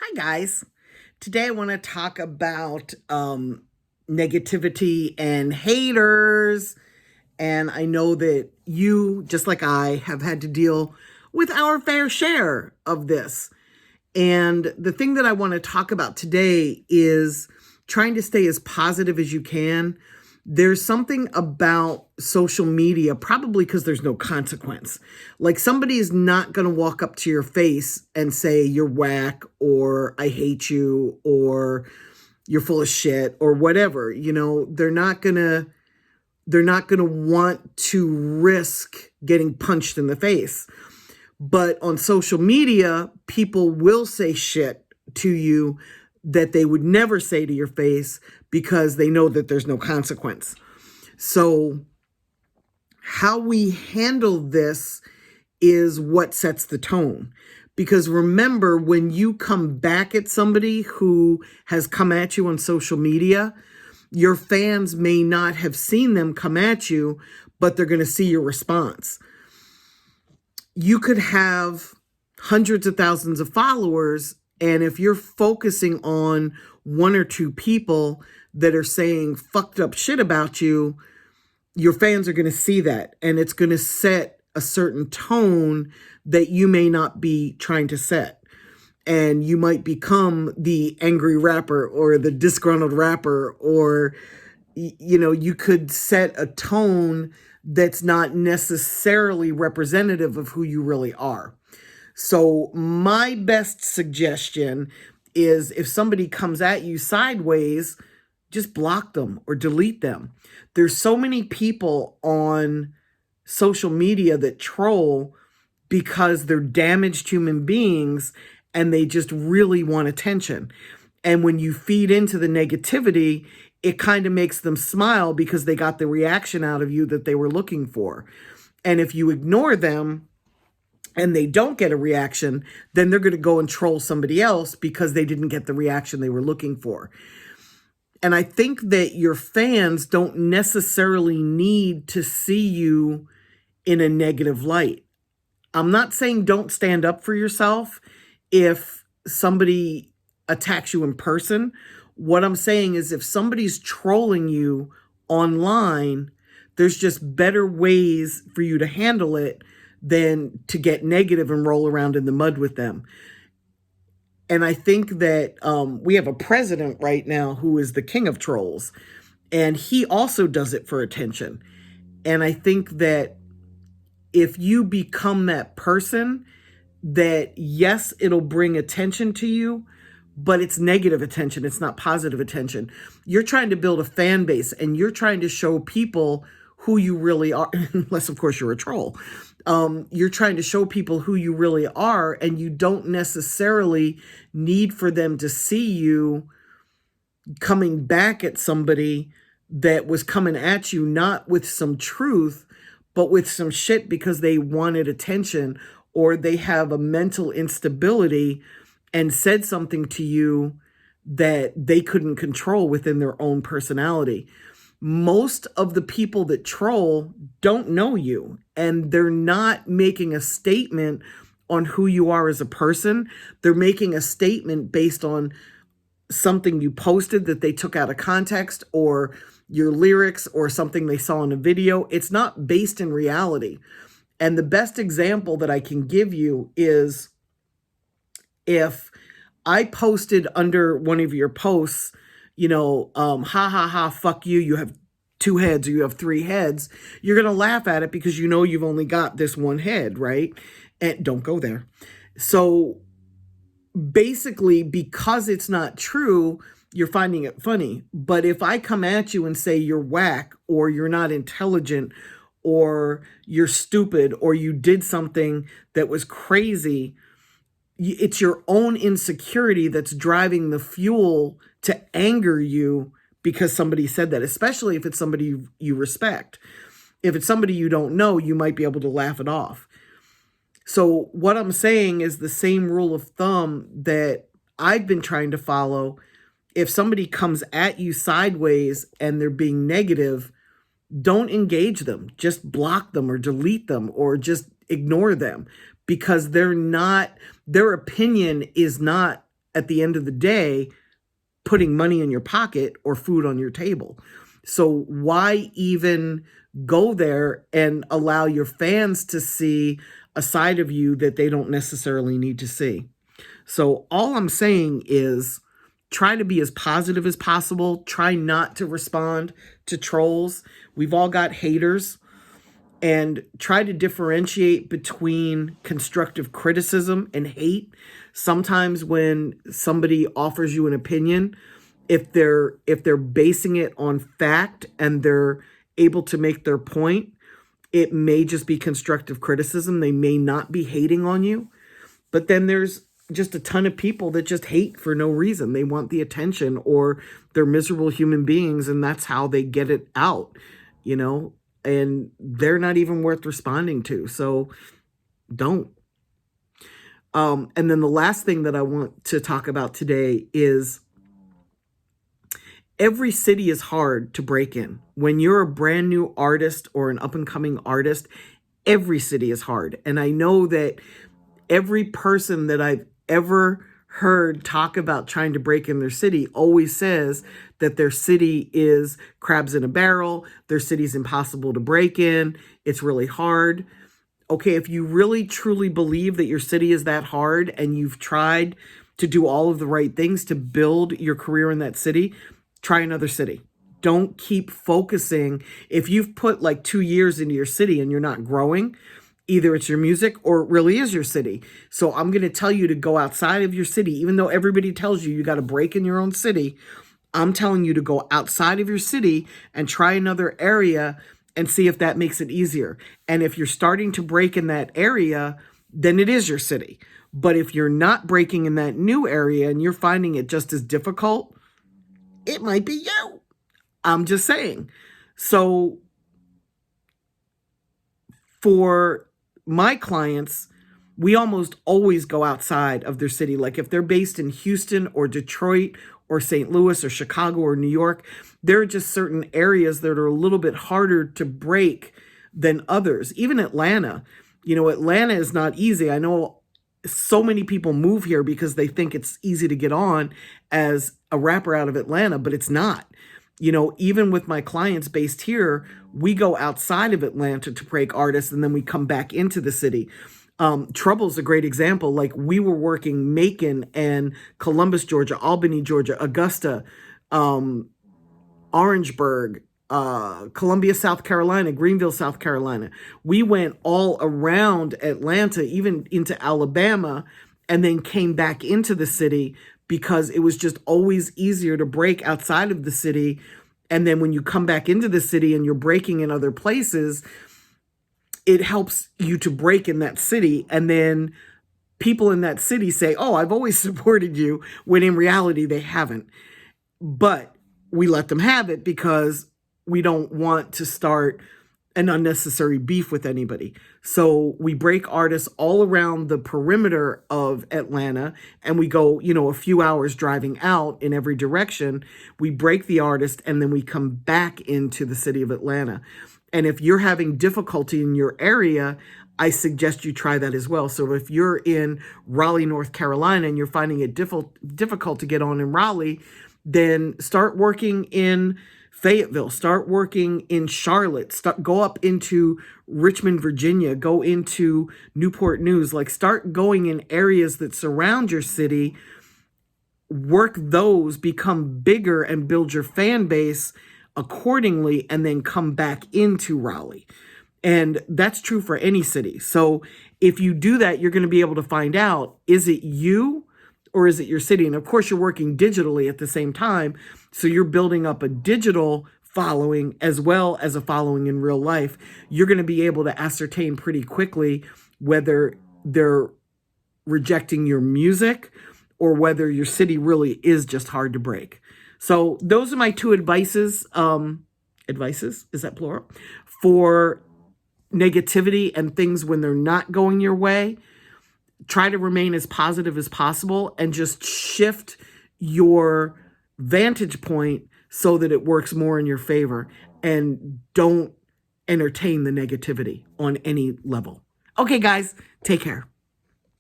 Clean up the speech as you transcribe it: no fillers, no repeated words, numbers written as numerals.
Hi, guys. Today I want to talk about negativity and haters. And I know that you, just like I, have had to deal with our fair share of this. And the thing that I want to talk about today is trying to stay as positive as you can. There's something about social media, probably because there's no consequence. Like somebody is not going to walk up to your face and say you're whack or I hate you or you're full of shit or whatever. They're not going to want to risk getting punched in the face. But on social media, people will say shit to you that they would never say to your face because they know that there's no consequence. So how we handle this is what sets the tone. Because remember, when you come back at somebody who has come at you on social media, your fans may not have seen them come at you, but they're going to see your response. You could have hundreds of thousands of followers, and if you're focusing on one or two people that are saying fucked up shit about you, your fans are going to see that, and it's going to set a certain tone that you may not be trying to set. And you might become the angry rapper or the disgruntled rapper, or, you could set a tone that's not necessarily representative of who you really are. So my best suggestion is if somebody comes at you sideways, just block them or delete them. There's so many people on social media that troll because they're damaged human beings and they just really want attention. And when you feed into the negativity, it kind of makes them smile because they got the reaction out of you that they were looking for. And if you ignore them and they don't get a reaction, then they're going to go and troll somebody else because they didn't get the reaction they were looking for. And I think that your fans don't necessarily need to see you in a negative light. I'm not saying don't stand up for yourself if somebody attacks you in person. What I'm saying is if somebody's trolling you online, there's just better ways for you to handle it than to get negative and roll around in the mud with them. And I think that we have a president right now who is the king of trolls, and he also does it for attention. And I think that if you become that person, that yes, it'll bring attention to you, but it's negative attention. It's not positive attention. You're trying to build a fan base and you're trying to show people who you really are, unless of course you're a troll. You're trying to show people who you really are, and you don't necessarily need for them to see you coming back at somebody that was coming at you, not with some truth, but with some shit because they wanted attention or they have a mental instability and said something to you that they couldn't control within their own personality. Most of the people that troll don't know you, and they're not making a statement on who you are as a person. They're making a statement based on something you posted that they took out of context, or your lyrics, or something they saw in a video. It's not based in reality. And the best example that I can give you is if I posted under one of your posts, ha ha ha, fuck you, you have two heads or you have three heads, you're going to laugh at it because you've only got this one head, right? And don't go there. So basically, because it's not true, you're finding it funny. But if I come at you and say you're whack or you're not intelligent or you're stupid or you did something that was crazy, it's your own insecurity that's driving the fuel to anger you because somebody said that, especially if it's somebody you respect. If it's somebody you don't know, you might be able to laugh it off. So what I'm saying is the same rule of thumb that I've been trying to follow. If somebody comes at you sideways and they're being negative, don't engage them. Just block them or delete them or just ignore them, because their opinion is not at the end of the day putting money in your pocket or food on your table. So why even go there and allow your fans to see a side of you that they don't necessarily need to see? So all I'm saying is try to be as positive as possible. Try not to respond to trolls. We've all got haters. And try to differentiate between constructive criticism and hate. Sometimes when somebody offers you an opinion, if they're basing it on fact and they're able to make their point, it may just be constructive criticism. They may not be hating on you. But then there's just a ton of people that just hate for no reason. They want the attention, or they're miserable human beings, and that's how they get it out, and they're not even worth responding to. So don't. And then the last thing that I want to talk about today is every city is hard to break in. When you're a brand new artist or an up and coming artist, every city is hard. And I know that every person that I've ever heard talk about trying to break in their city always says that their city is crabs in a barrel, their city's impossible to break in, it's really hard. Okay, if you really truly believe that your city is that hard and you've tried to do all of the right things to build your career in that city, try another city. Don't keep focusing. If you've put like 2 years into your city and you're not growing, either it's your music or it really is your city. So I'm going to tell you to go outside of your city. Even though everybody tells you got to break in your own city, I'm telling you to go outside of your city and try another area and see if that makes it easier. And if you're starting to break in that area, then it is your city. But if you're not breaking in that new area and you're finding it just as difficult, it might be you. I'm just saying. So for my clients, we almost always go outside of their city. Like if they're based in Houston or Detroit or St. Louis or Chicago or New York, there are just certain areas that are a little bit harder to break than others. Even Atlanta, Atlanta is not easy. I know so many people move here because they think it's easy to get on as a rapper out of Atlanta, but it's not. Even with my clients based here, we go outside of Atlanta to break artists and then we come back into the city. Trouble's a great example. Like we were working Macon and Columbus, Georgia, Albany, Georgia, Augusta, Orangeburg, Columbia, South Carolina, Greenville, South Carolina. We went all around Atlanta, even into Alabama, and then came back into the city because it was just always easier to break outside of the city. And then when you come back into the city and you're breaking in other places, it helps you to break in that city. And then people in that city say, oh, I've always supported you, when in reality they haven't. But we let them have it because we don't want to start an unnecessary beef with anybody. So we break artists all around the perimeter of Atlanta, and we go, a few hours driving out in every direction. We break the artist and then we come back into the city of Atlanta. And if you're having difficulty in your area, I suggest you try that as well. So if you're in Raleigh, North Carolina, and you're finding it difficult to get on in Raleigh, then start working in Fayetteville, start working in Charlotte, go up into Richmond, Virginia, go into Newport News, start going in areas that surround your city, work those, become bigger and build your fan base accordingly, and then come back into Raleigh. And that's true for any city. So if you do that, you're going to be able to find out, is it you or is it your city? And of course, you're working digitally at the same time. So you're building up a digital following as well as a following in real life. You're going to be able to ascertain pretty quickly whether they're rejecting your music or whether your city really is just hard to break. So those are my two advices. Advices, is that plural? For negativity and things when they're not going your way. Try to remain as positive as possible and just shift your vantage point so that it works more in your favor, and don't entertain the negativity on any level. Okay, guys, take care.